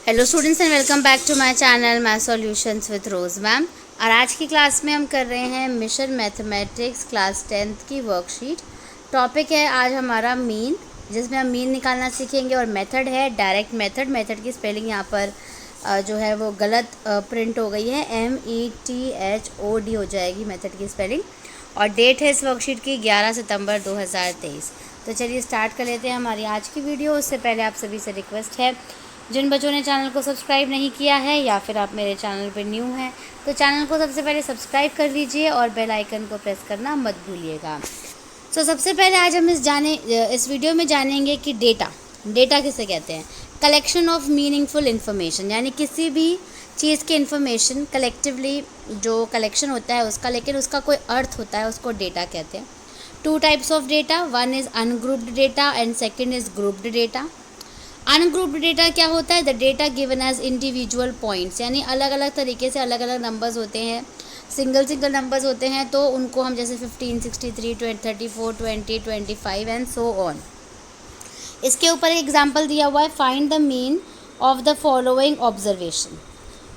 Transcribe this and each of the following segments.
Hello students and welcome back to my channel math solutions with Rose ma'am. और आज की class में हम कर रहे हैं मिशन मैथमेटिक्स क्लास 10th की वर्कशीट। टॉपिक है आज हमारा मीन, जिसमें हम मीन निकालना सीखेंगे। और मेथड है डायरेक्ट मेथड। मेथड की स्पेलिंग यहाँ पर जो है वो गलत प्रिंट हो गई है, METHOD हो जाएगी मेथड की स्पेलिंग। और डेट है इस वर्कशीट की 11 सितंबर 2023। तो चलिए स्टार्ट कर लेते हैं हमारी आज की वीडियो। उससे पहले आप सभी से रिक्वेस्ट है, जिन बच्चों ने चैनल को सब्सक्राइब नहीं किया है या फिर आप मेरे चैनल पर न्यू हैं तो चैनल को सबसे पहले सब्सक्राइब कर लीजिए और बेल आइकन को प्रेस करना मत भूलिएगा। सबसे पहले आज हम इस वीडियो में जानेंगे कि डेटा किसे कहते हैं। कलेक्शन ऑफ मीनिंगफुल इन्फॉर्मेशन, यानी किसी भी चीज़ की इन्फॉर्मेशन कलेक्टिवली जो कलेक्शन होता है उसका, लेकिन उसका कोई अर्थ होता है, उसको डेटा कहते हैं। 2 types of data, one is ungrouped data and second is grouped data. Ungrouped data क्या होता है? The data given as individual points, यानी अलग अलग तरीके से अलग अलग नंबर्स होते हैं, सिंगल नंबर्स होते हैं, तो उनको हम जैसे 15, 63, 34, 20, 25 एंड सो ऑन। इसके ऊपर एक एग्जांपल दिया हुआ है, find the mean of the following observation.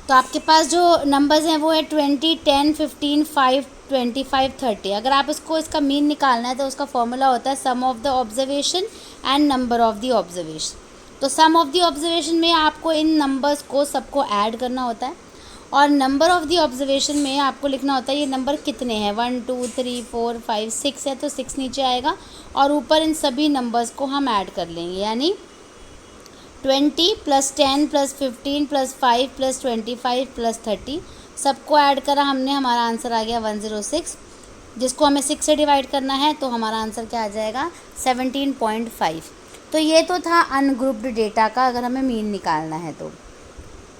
तो आपके पास जो नंबर्स हैं वो है 20, 10, 15, 5, 25, 30। अगर आप इसका मीन निकालना है तो उसका फॉर्मूला होता है sum of the observation and number of the observation. तो सम ऑफ द ऑब्जर्वेशन में आपको इन नंबर्स को सबको ऐड करना होता है, और नंबर ऑफ द ऑब्जर्वेशन में आपको लिखना होता है ये नंबर कितने हैं। 1 2 3 4 5 6 है तो 6 नीचे आएगा, और ऊपर इन सभी नंबर्स को हम ऐड कर लेंगे, यानी 20 + 10 + 15 + 5 + 25 + 30 सबको ऐड करा हमने, हमारा आंसर आ गया 106, जिसको हमें 6 से डिवाइड करना है तो हमारा आंसर क्या आ जाएगा 17.5। तो ये तो था अनग्रुप्ड डेटा का, अगर हमें मीन निकालना है तो।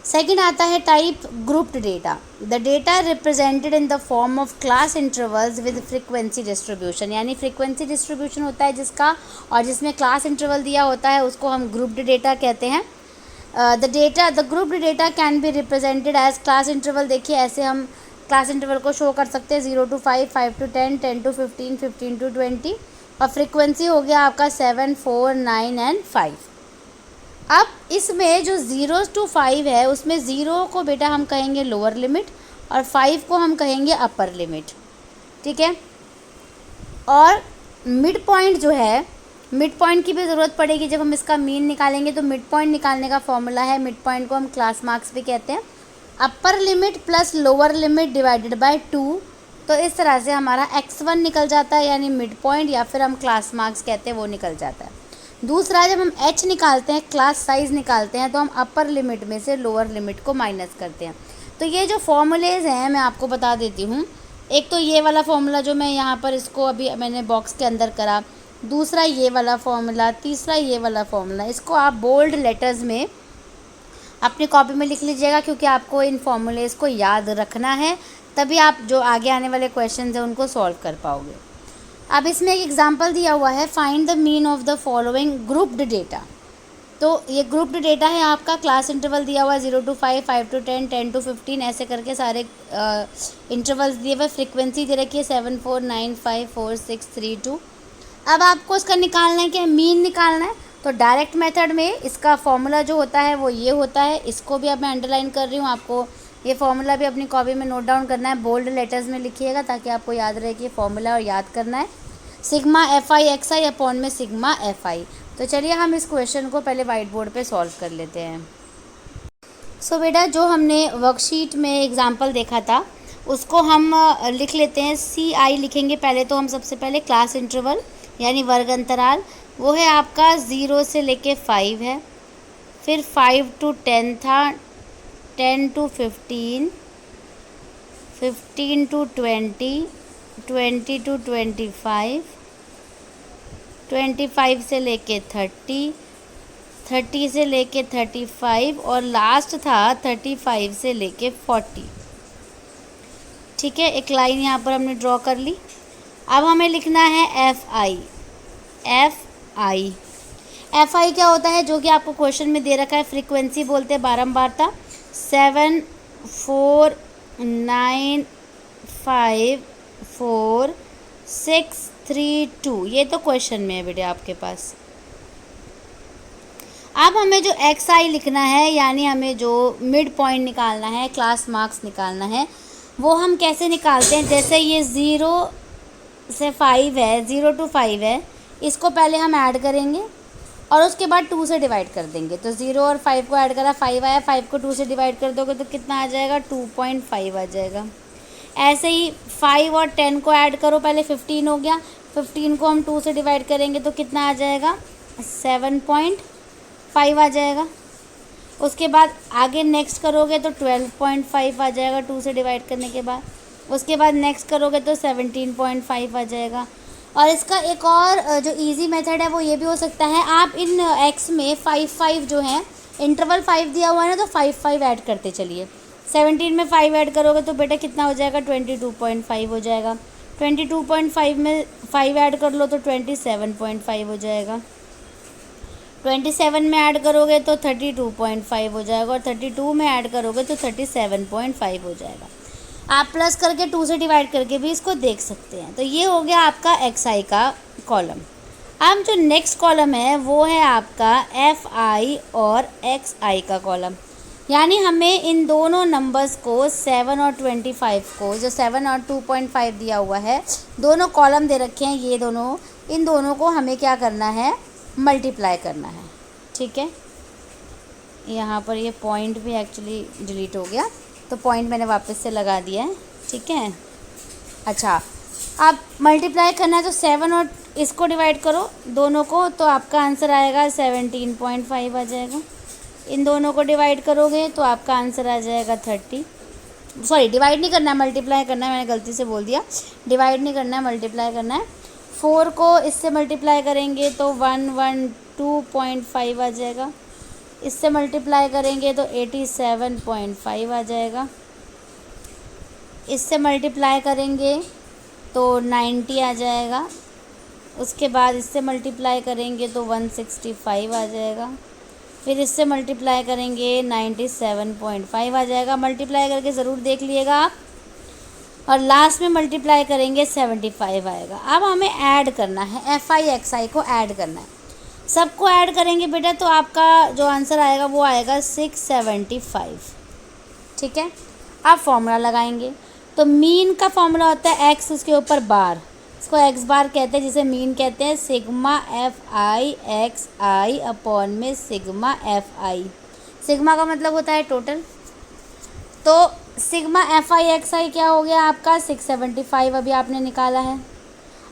सेकंड आता है type grouped data. The data represented in the form of class intervals with frequency distribution, यानी फ्रीक्वेंसी डिस्ट्रीब्यूशन होता है जिसका, और जिसमें क्लास इंटरवल दिया होता है उसको हम ग्रुप्ड डेटा कहते हैं। The grouped data can be represented as class interval. देखिए ऐसे हम क्लास इंटरवल को शो कर सकते हैं, 0 to 5, 5 to 10, 10 to 15, 15 to 20, और फ्रीक्वेंसी हो गया आपका 7, 4, 9 एंड 5। अब इसमें जो 0 to 5 है उसमें 0 को बेटा हम कहेंगे लोअर लिमिट और 5 को हम कहेंगे अपर लिमिट, ठीक है। और मिड पॉइंट जो है, मिड पॉइंट की भी ज़रूरत पड़ेगी जब हम इसका मीन निकालेंगे। तो मिड पॉइंट निकालने का फॉर्मूला है, मिड पॉइंट को हम क्लास मार्क्स भी कहते हैं, upper limit plus lower limit divided by 2। तो इस तरह से हमारा x1 निकल जाता है, यानी मिड पॉइंट, या फिर हम क्लास मार्क्स कहते हैं, वो निकल जाता है। दूसरा, जब हम h निकालते हैं, क्लास साइज़ निकालते हैं, तो हम अपर लिमिट में से लोअर लिमिट को माइनस करते हैं। तो ये जो फॉर्मूलेज़ हैं मैं आपको बता देती हूँ। एक तो ये वाला फॉर्मूला जो मैं यहाँ पर इसको अभी मैंने बॉक्स के अंदर करा, दूसरा ये वाला फॉर्मूला, तीसरा ये वाला फॉर्मूला। इसको आप बोल्ड लेटर्स में अपनी कॉपी में लिख लीजिएगा, क्योंकि आपको इन फॉर्मूलेज़ को याद रखना है, तभी आप जो आगे आने वाले क्वेश्चन हैं उनको सॉल्व कर पाओगे। अब इसमें एक एग्जांपल दिया हुआ है, find the mean of the following grouped data. तो ये ग्रुप्ड डेटा है आपका, क्लास इंटरवल दिया हुआ है 0 to 5, 5 to 10, 10 to 15, ऐसे करके सारे इंटरवल्स दिए हुए। फ्रीक्वेंसी दे रखी है 7, 4, 9, 5, 4, 6, 3, 2। अब आपको इसका निकालना है कि मीन निकालना है, तो डायरेक्ट मेथड में इसका फॉर्मूला जो होता है वो ये होता है। इसको भी अब मैं अंडरलाइन कर रही हूँ, आपको ये फॉर्मूला भी अपनी कॉपी में नोट डाउन करना है, बोल्ड लेटर्स में लिखिएगा ताकि आपको याद रहे कि ये फॉर्मूला और याद करना है, सिग्मा FI/XI अपॉन में सिग्मा FI। तो चलिए हम इस क्वेश्चन को पहले वाइट बोर्ड पे सॉल्व कर लेते हैं। बेटा जो हमने वर्कशीट में एग्जांपल देखा था उसको हम लिख लेते हैं। CI लिखेंगे पहले, तो हम सबसे पहले क्लास इंटरवल यानी वर्ग अंतराल, वो है आपका 0 से लेके 5 है, फिर 5 to 10 था, 10 to 15, 15 to 20, 20 to 25, 25 से लेके 30, 30 से लेके 35, और लास्ट था 35 से लेके 40। ठीक है, एक लाइन यहाँ पर हमने ड्रॉ कर ली। अब हमें लिखना है FI। FI क्या होता है, जो कि आपको क्वेश्चन में दे रखा है, फ्रीक्वेंसी बोलते हैं बारंबारता, 7, 4, 9, 5, 4, 6, 3, 2। ये तो क्वेश्चन में है बेटे आपके पास। अब हमें जो एक्स आई लिखना है, यानी हमें जो मिड पॉइंट निकालना है, क्लास मार्क्स निकालना है, वो हम कैसे निकालते हैं। जैसे ये 0 से 5 है, 0 to 5 है, इसको पहले हम ऐड करेंगे और उसके बाद 2 से डिवाइड कर देंगे। तो 0 और 5 को ऐड करा, 5 आया, 5 को 2 से डिवाइड कर दोगे तो कितना आ जाएगा, 2.5 आ जाएगा। ऐसे ही 5 और 10 को ऐड करो, पहले 15 हो गया, 15 को हम 2 से डिवाइड करेंगे तो कितना आ जाएगा, 7.5 आ जाएगा। उसके बाद आगे नेक्स्ट करोगे तो 12.5 आ जाएगा 2 से डिवाइड करने के बाद। उसके बाद नेक्स्ट करोगे तो 17.5 आ जाएगा। और इसका एक और जो इजी मेथड है वो ये भी हो सकता है, आप इन एक्स में 5 जो है, इंटरवल 5 दिया हुआ है ना, तो 5 ऐड करते चलिए। 17 में 5 ऐड करोगे तो बेटा कितना हो जाएगा, 22.5 हो जाएगा। 22.5 में 5 ऐड कर लो तो 27.5 हो जाएगा। 27 में ऐड करोगे तो 32.5 हो जाएगा और 32 में ऐड करोगे तो 37.5 हो जाएगा। आप प्लस करके 2 से डिवाइड करके भी इसको देख सकते हैं। तो ये हो गया आपका एक्स आई का कॉलम। अब जो नेक्स्ट कॉलम है वो है आपका एफ आई और एक्स आई का कॉलम। यानी हमें इन दोनों नंबर्स को 7 और 25 को, जो 7 और 2.5 दिया हुआ है, दोनों कॉलम दे रखे हैं ये दोनों, इन दोनों को हमें क्या करना है, मल्टीप्लाई करना है। ठीक है, यहाँ पर ये पॉइंट भी एक्चुअली डिलीट हो गया, तो पॉइंट मैंने वापस से लगा दिया है। ठीक है, अच्छा, अब मल्टीप्लाई करना है तो 7 और इसको डिवाइड करो दोनों को, तो आपका आंसर आएगा 17.5 आ जाएगा। इन दोनों को डिवाइड करोगे तो आपका आंसर आ जाएगा 30। सॉरी, डिवाइड नहीं करना है, मल्टीप्लाई करना है, मैंने गलती से बोल दिया, डिवाइड नहीं करना है, मल्टीप्लाई करना है। 4 को इससे मल्टीप्लाई करेंगे तो 112.5 आ जाएगा। इससे मल्टीप्लाई करेंगे तो 87.5 आ जाएगा। इससे मल्टीप्लाई करेंगे तो 90 आ जाएगा। उसके बाद इससे मल्टीप्लाई करेंगे तो 165 आ जाएगा। फिर इससे मल्टीप्लाई करेंगे 97.5 आ जाएगा। मल्टीप्लाई करके ज़रूर देख लिएगा आप। और लास्ट में मल्टीप्लाई करेंगे 75 आएगा। अब हमें ऐड करना है, एफ आई एक्स आई को ऐड करना है। सबको ऐड करेंगे बेटा तो आपका जो आंसर आएगा वो आएगा 675। ठीक है, अब फॉर्मूला लगाएंगे। तो मीन का फॉर्मूला होता है एक्स, उसके ऊपर बार, इसको एक्स बार कहते हैं, जिसे मीन कहते हैं। Sigma F I x I upon में सिग्मा एफ आई। सिग्मा का मतलब होता है टोटल। तो सिग्मा एफ आई एक्स आई क्या हो गया आपका, 675 अभी आपने निकाला है।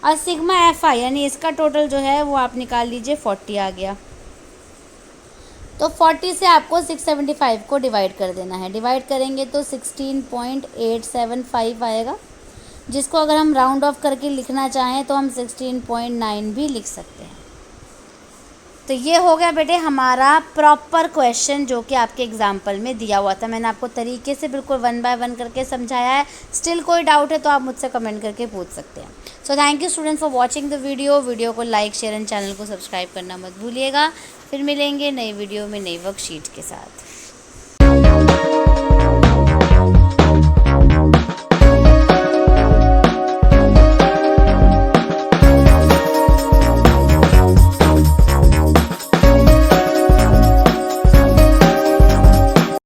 और सिग्मा एफ आई यानी इसका टोटल जो है वो आप निकाल लीजिए, 40 आ गया। तो 40 से आपको 675 को डिवाइड कर देना है। डिवाइड करेंगे तो 16.875 आएगा, जिसको अगर हम राउंड ऑफ करके लिखना चाहें तो हम 16.9 भी लिख सकते हैं। तो ये हो गया बेटे हमारा प्रॉपर क्वेश्चन, जो कि आपके एग्जाम्पल में दिया हुआ था। मैंने आपको तरीके से बिल्कुल 1 बाय 1 करके समझाया है। स्टिल कोई डाउट है तो आप मुझसे कमेंट करके पूछ सकते हैं। So thank you students for watching the video को लाइक, शेयर एंड चैनल को सब्सक्राइब करना मत भूलिएगा। फिर मिलेंगे नई वीडियो में नई वर्कशीट के साथ।